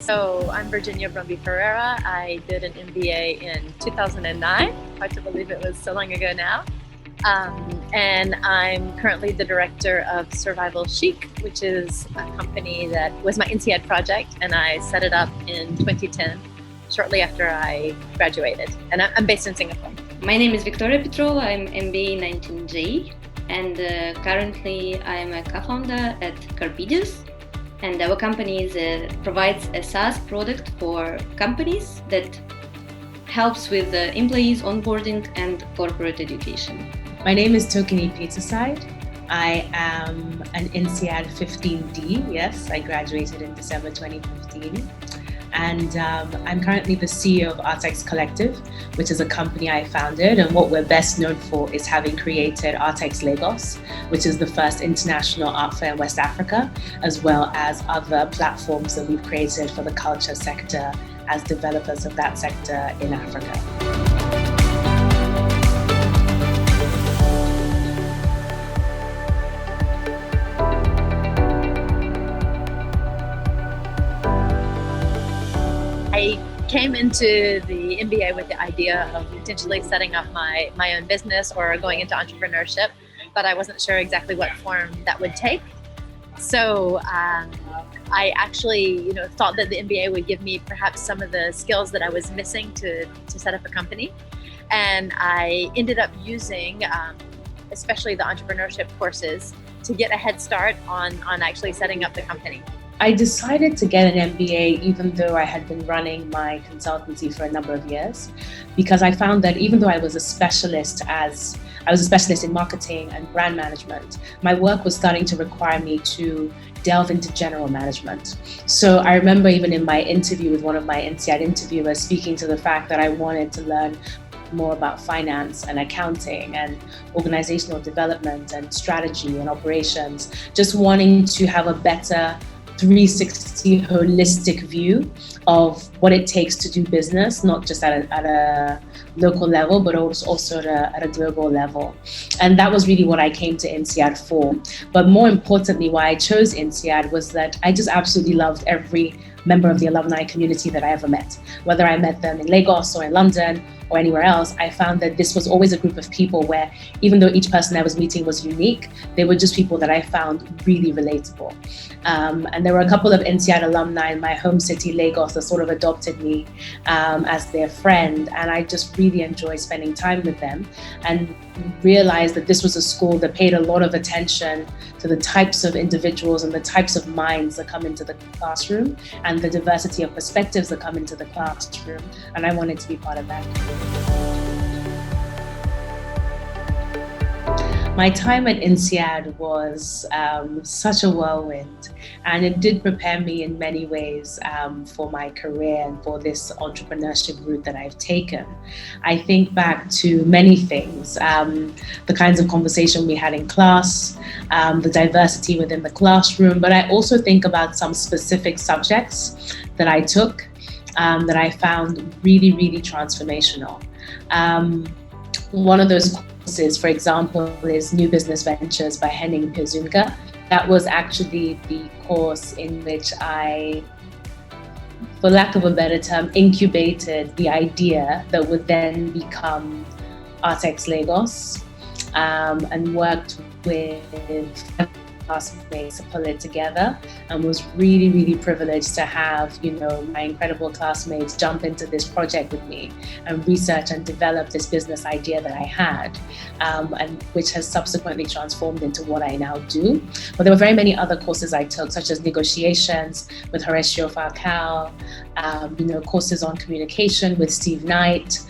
So I'm Virginia Brumby Ferreira. I did an MBA in 2009. Hard to believe it was so long ago now. And I'm currently the director of Survival Chic, which is a company that was my INSEAD project, and I set it up in 2010, shortly after I graduated. And I'm based in Singapore. My name is Victoria Petrova. I'm MBA 19J, and currently I'm a co-founder at Carpidius. And our company provides a SaaS product for companies that helps with employees onboarding and corporate education. My name is Tokini Peterside. I am an INSEAD 15D. Yes, I graduated in December 2015. And I'm currently the CEO of Artex Collective, which is a company I founded. And what we're best known for is having created Artex Lagos, which is the first international art fair in West Africa, as well as other platforms that we've created for the culture sector as developers of that sector in Africa. I came into the MBA with the idea of potentially setting up my own business or going into entrepreneurship, but I wasn't sure exactly what form that would take. So I actually, thought that the MBA would give me perhaps some of the skills that I was missing to set up a company, and I ended up using, especially the entrepreneurship courses, to get a head start on actually setting up the company. I decided to get an MBA even though I had been running my consultancy for a number of years, because I found that even though I was a specialist in marketing and brand management, my work was starting to require me to delve into general management. So I remember even in my interview with one of my INSEAD interviewers speaking to the fact that I wanted to learn more about finance and accounting and organizational development and strategy and operations, just wanting to have a better 360 holistic view of what it takes to do business, not just at a local level, but also at a global level. And that was really what I came to INSEAD for. But more importantly, why I chose INSEAD was that I just absolutely loved every member of the alumni community that I ever met. Whether I met them in Lagos or in London or anywhere else, I found that this was always a group of people where, even though each person I was meeting was unique, they were just people that I found really relatable. And there were a couple of INSEAD alumni in my home city, Lagos, that sort of adopted me as their friend. And I just really enjoyed spending time with them and realized that this was a school that paid a lot of attention to the types of individuals and the types of minds that come into the classroom and the diversity of perspectives that come into the classroom. And I wanted to be part of that. My time at INSEAD was such a whirlwind, and it did prepare me in many ways for my career and for this entrepreneurship route that I've taken. I think back to many things, the kinds of conversation we had in class, the diversity within the classroom, but I also think about some specific subjects that I took that I found really, really transformational. One of those courses, for example, is New Business Ventures by Henning Perzunga. That was actually the course in which I, for lack of a better term, incubated the idea that would then become Artex Lagos, and worked with classmates to pull it together, and was really, really privileged to have, my incredible classmates jump into this project with me and research and develop this business idea that I had, and which has subsequently transformed into what I now do. But there were very many other courses I took, such as negotiations with Horacio Falcao, courses on communication with Steve Knight,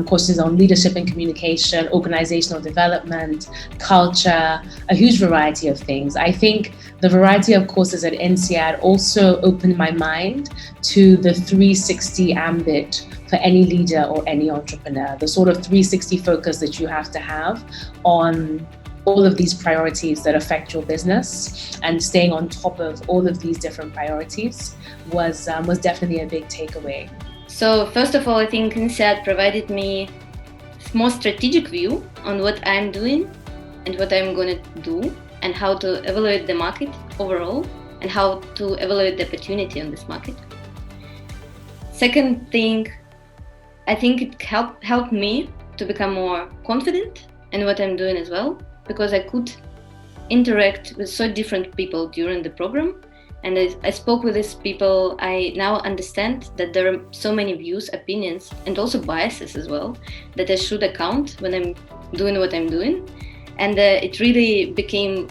courses on leadership and communication, organizational development, culture, a huge variety of things. I think the variety of courses at INSEAD also opened my mind to the 360 ambit for any leader or any entrepreneur, the sort of 360 focus that you have to have on all of these priorities that affect your business, and staying on top of all of these different priorities was definitely a big takeaway. So first of all, I think INSEAD provided me a more strategic view on what I'm doing and what I'm going to do, and how to evaluate the market overall, and how to evaluate the opportunity on this market. Second thing, I think it helped me to become more confident in what I'm doing as well, because I could interact with so different people during the program. And I spoke with these people. I now understand that there are so many views, opinions, and also biases as well that I should account when I'm doing what I'm doing. And it really became,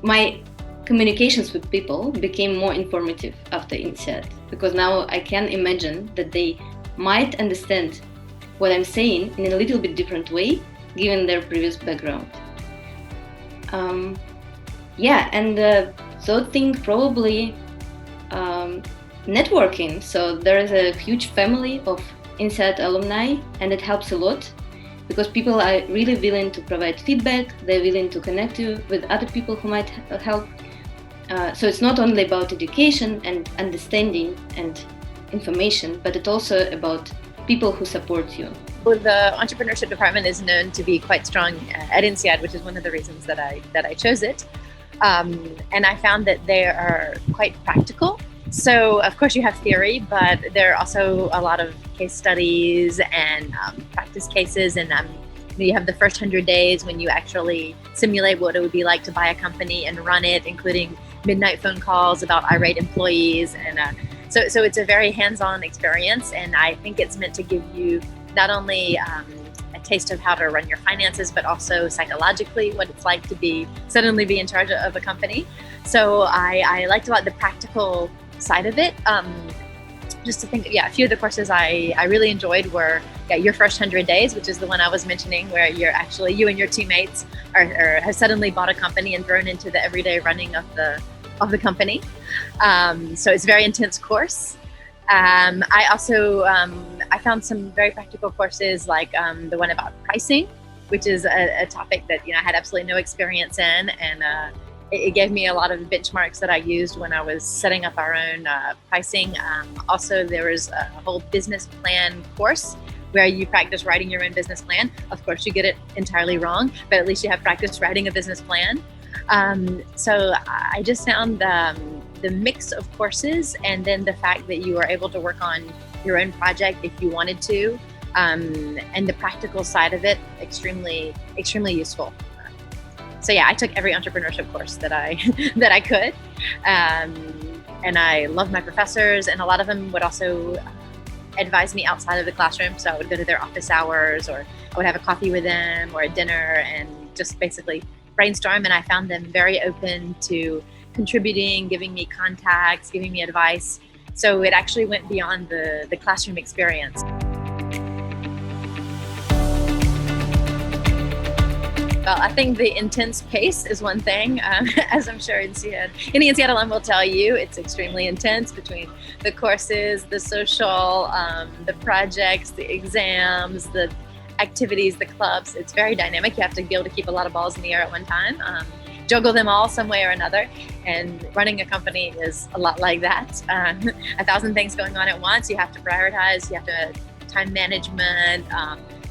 my communications with people became more informative after INSEAD, because now I can imagine that they might understand what I'm saying in a little bit different way, given their previous background. And the third thing, probably networking. So there is a huge family of INSEAD alumni, and it helps a lot because people are really willing to provide feedback. They're willing to connect you with other people who might help. So it's not only about education and understanding and information, but it's also about people who support you. The entrepreneurship department is known to be quite strong at INSEAD, which is one of the reasons that I chose it. And I found that they are quite practical. So of course you have theory, but there are also a lot of case studies and practice cases. And you have the first 100 days when you actually simulate what it would be like to buy a company and run it, including midnight phone calls about irate employees. And so it's a very hands-on experience. And I think it's meant to give you not only a taste of how to run your finances, but also psychologically what it's like to suddenly be in charge of a company. So I liked a lot the practical side of it. Just to think, a few of the courses I really enjoyed were your first 100 days, which is the one I was mentioning, where you and your teammates have suddenly bought a company and thrown into the everyday running of the company. So it's a very intense course. I also I found some very practical courses, like the one about pricing, which is a topic that I had absolutely no experience in, and it gave me a lot of benchmarks that I used when I was setting up our own pricing. Also, there was a whole business plan course where you practice writing your own business plan. Of course, you get it entirely wrong, but at least you have practiced writing a business plan. So I just found the mix of courses, and then the fact that you are able to work on your own project if you wanted to, and the practical side of it, extremely, extremely useful. So I took every entrepreneurship course that I could, and I loved my professors, and a lot of them would also advise me outside of the classroom. So I would go to their office hours, or I would have a coffee with them or a dinner, and just basically brainstorm. And I found them very open to contributing, giving me contacts, giving me advice. So it actually went beyond the classroom experience. Well, I think the intense pace is one thing, as I'm sure any INSEAD alum will tell you. It's extremely intense between the courses, the social, the projects, the exams, the activities, the clubs. It's very dynamic. You have to be able to keep a lot of balls in the air at one time, juggle them all some way or another. And running a company is a lot like that. 1,000 things going on at once. You have to prioritize. You have to time management.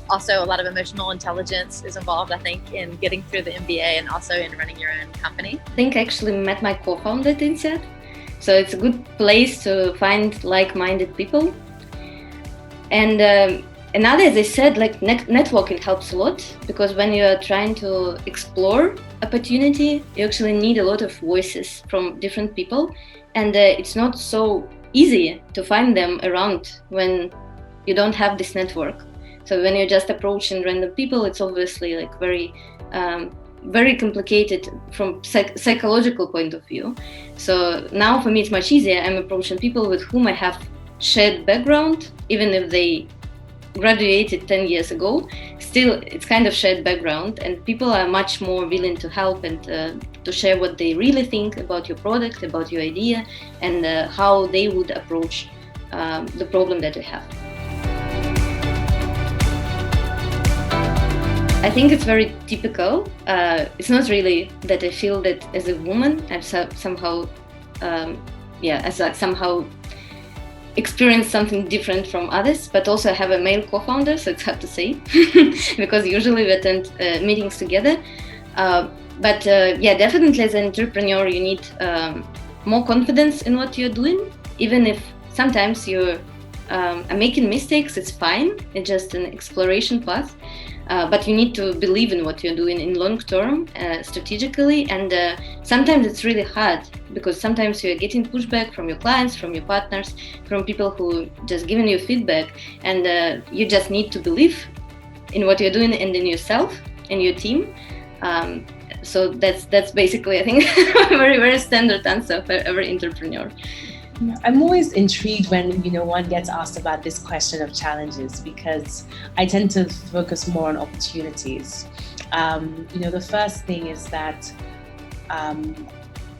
Also, a lot of emotional intelligence is involved, I think, in getting through the MBA and also in running your own company. I think I actually met my co-founder at INSEAD. So it's a good place to find like-minded people. And another, as I said, like networking helps a lot, because when you are trying to explore opportunity, you actually need a lot of voices from different people. And it's not so easy to find them around when you don't have this network. So when you're just approaching random people, it's obviously like very complicated from psychological point of view. So now for me, it's much easier. I'm approaching people with whom I have shared background, even if they graduated 10 years ago. Still, it's kind of shared background, and people are much more willing to help and to share what they really think about your product, about your idea, and how they would approach the problem that you have. I think it's very typical. It's not really that I feel that as a woman I've somehow experienced something different from others, but also I have a male co-founder, so it's hard to say because usually we attend meetings together. But definitely as an entrepreneur you need more confidence in what you're doing, even if sometimes you're making mistakes, it's fine. It's just an exploration path. But you need to believe in what you're doing in long term, strategically. And sometimes it's really hard because sometimes you're getting pushback from your clients, from your partners, from people who just giving you feedback. And you just need to believe in what you're doing and in yourself and your team. So that's basically, I think, a very, very standard answer for every entrepreneur. I'm always intrigued when, one gets asked about this question of challenges, because I tend to focus more on opportunities. The first thing is that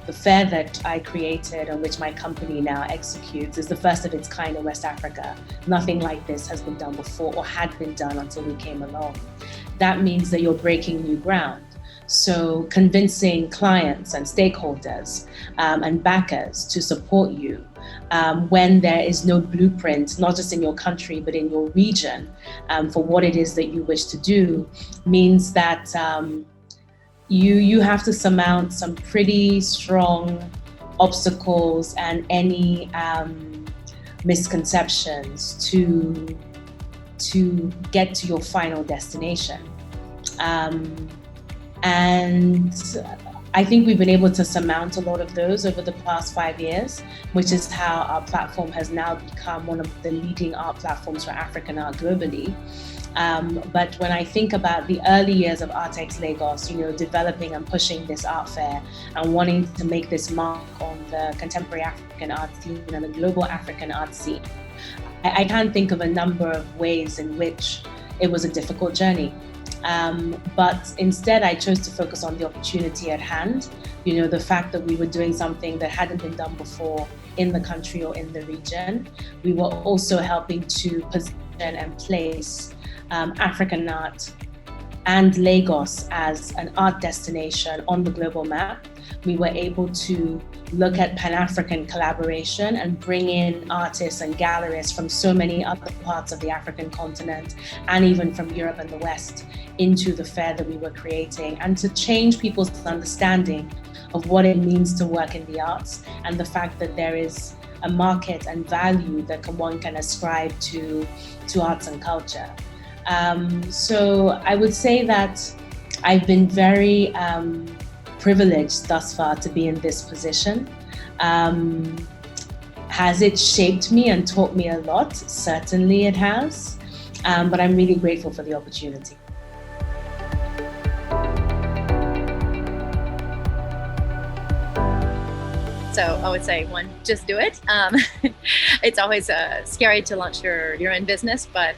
the fair that I created, on which my company now executes, is the first of its kind in West Africa. Nothing like this has been done before or had been done until we came along. That means that you're breaking new ground. So convincing clients and stakeholders and backers to support you when there is no blueprint, not just in your country, but in your region, for what it is that you wish to do, means that you have to surmount some pretty strong obstacles and any misconceptions to get to your final destination. And I think we've been able to surmount a lot of those over the past 5 years, which is how our platform has now become one of the leading art platforms for African art globally. But when I think about the early years of Artex Lagos, developing and pushing this art fair and wanting to make this mark on the contemporary African art scene and the global African art scene, I can think of a number of ways in which it was a difficult journey. But instead, I chose to focus on the opportunity at hand. The fact that we were doing something that hadn't been done before in the country or in the region. We were also helping to position and place African art and Lagos as an art destination on the global map. We were able to look at Pan-African collaboration and bring in artists and gallerists from so many other parts of the African continent and even from Europe and the West into the fair that we were creating, and to change people's understanding of what it means to work in the arts and the fact that there is a market and value that one can ascribe to arts and culture. So I would say that I've been very privileged thus far to be in this position. Has it shaped me and taught me a lot? Certainly it has, but I'm really grateful for the opportunity. So I would say, one, just do it. It's always scary to launch your own business, but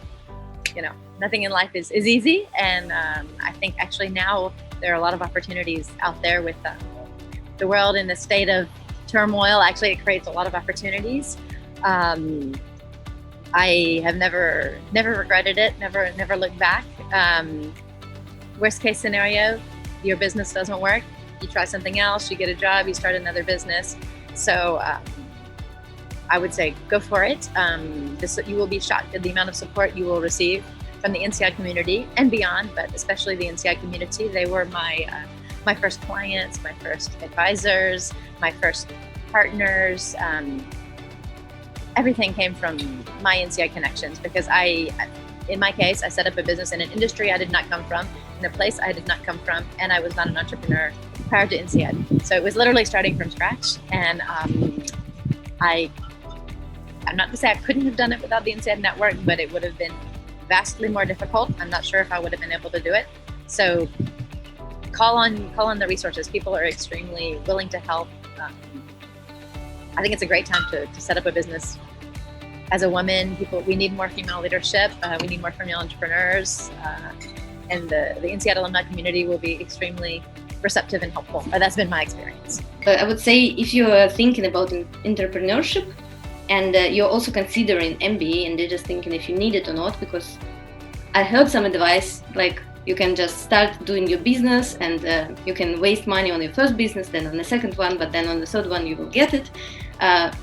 nothing in life is easy. And I think actually now there are a lot of opportunities out there with the world in a state of turmoil. Actually, it creates a lot of opportunities. I have never regretted it, never looked back. Worst case scenario, your business doesn't work. You try something else, you get a job, you start another business. So I would say go for it. You will be shocked at the amount of support you will receive from the INSEAD community and beyond, but especially the INSEAD community. They were my first clients, my first advisors, my first partners. Everything came from my INSEAD connections, because in my case, I set up a business in an industry I did not come from, in a place I did not come from, and I was not an entrepreneur prior to INSEAD. So it was literally starting from scratch. And I'm not to say I couldn't have done it without the INSEAD network, but it would have been vastly more difficult. I'm not sure if I would have been able to do it. So call on the resources. People are extremely willing to help. I think it's a great time to set up a business. As a woman, we need more female leadership. We need more female entrepreneurs. And the INSEAD alumni community will be extremely receptive and helpful. That's been my experience. I would say if you are thinking about entrepreneurship and you're also considering MBA and you're just thinking if you need it or not, because I heard some advice like you can just start doing your business and you can waste money on your first business, then on the second one, but then on the third one you will get it.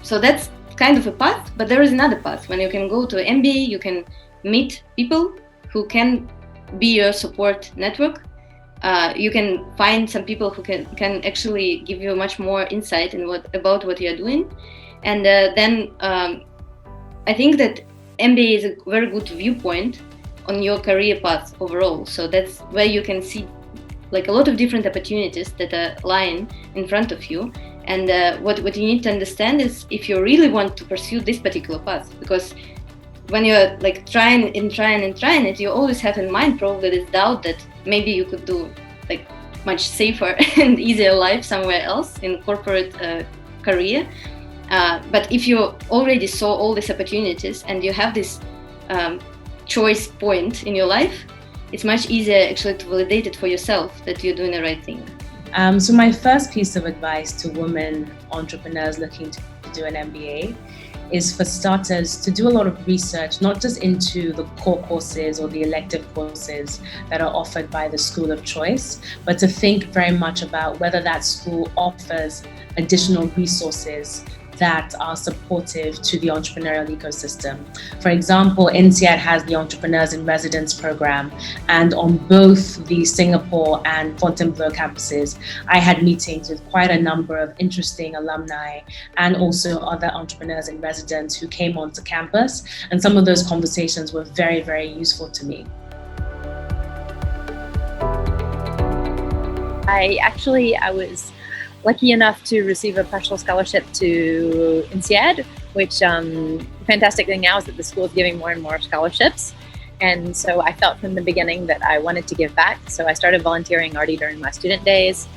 So that's kind of a path, but there is another path. When you can go to an MBA, you can meet people who can be your support network. You can find some people who can actually give you much more insight in about what you're doing. And then I think that MBA is a very good viewpoint on your career path overall. So that's where you can see like a lot of different opportunities that are lying in front of you. And what you need to understand is if you really want to pursue this particular path, because when you're like trying it, you always have in mind probably this doubt that maybe you could do like much safer and easier life somewhere else in corporate career. But if you already saw all these opportunities and you have this choice point in your life, it's much easier actually to validate it for yourself that you're doing the right thing. So my first piece of advice to women entrepreneurs looking to do an MBA is, for starters, to do a lot of research, not just into the core courses or the elective courses that are offered by the school of choice, but to think very much about whether that school offers additional resources that are supportive to the entrepreneurial ecosystem. For example, INSEAD has the Entrepreneurs in Residence program, and on both the Singapore and Fontainebleau campuses, I had meetings with quite a number of interesting alumni and also other entrepreneurs in residence who came onto campus, and some of those conversations were very, very useful to me. I was lucky enough to receive a partial scholarship to INSEAD, which the fantastic thing now is that the school is giving more and more scholarships. And so I felt from the beginning that I wanted to give back. So I started volunteering already during my student days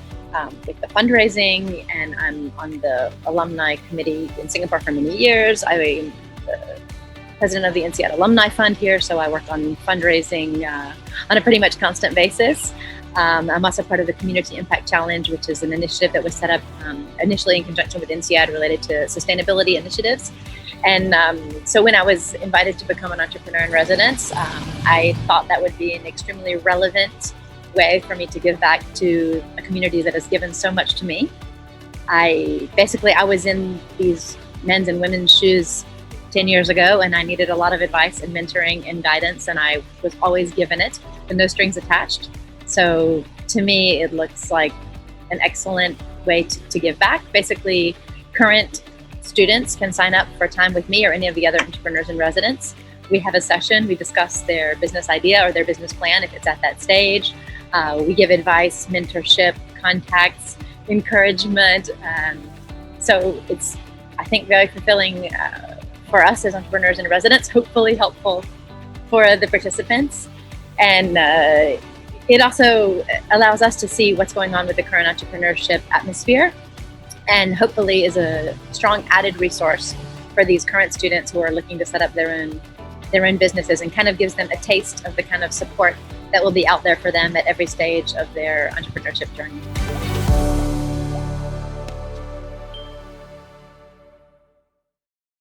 with the fundraising, and I'm on the alumni committee in Singapore for many years. I'm the president of the INSEAD Alumni Fund here, so I work on fundraising on a pretty much constant basis. I'm also part of the Community Impact Challenge, which is an initiative that was set up initially in conjunction with INSEAD related to sustainability initiatives. And so when I was invited to become an entrepreneur in residence, I thought that would be an extremely relevant way for me to give back to a community that has given so much to me. I was in these men's and women's shoes 10 years ago, and I needed a lot of advice and mentoring and guidance, and I was always given it with no strings attached. So to me, it looks like an excellent way to give back. Basically, current students can sign up for time with me or any of the other entrepreneurs in residence. We have a session, we discuss their business idea or their business plan if it's at that stage. We give advice, mentorship, contacts, encouragement. So it's, I think, very fulfilling for us as entrepreneurs in residence, hopefully helpful for the participants. And it also allows us to see what's going on with the current entrepreneurship atmosphere, and hopefully is a strong added resource for these current students who are looking to set up their own businesses, and kind of gives them a taste of the kind of support that will be out there for them at every stage of their entrepreneurship journey.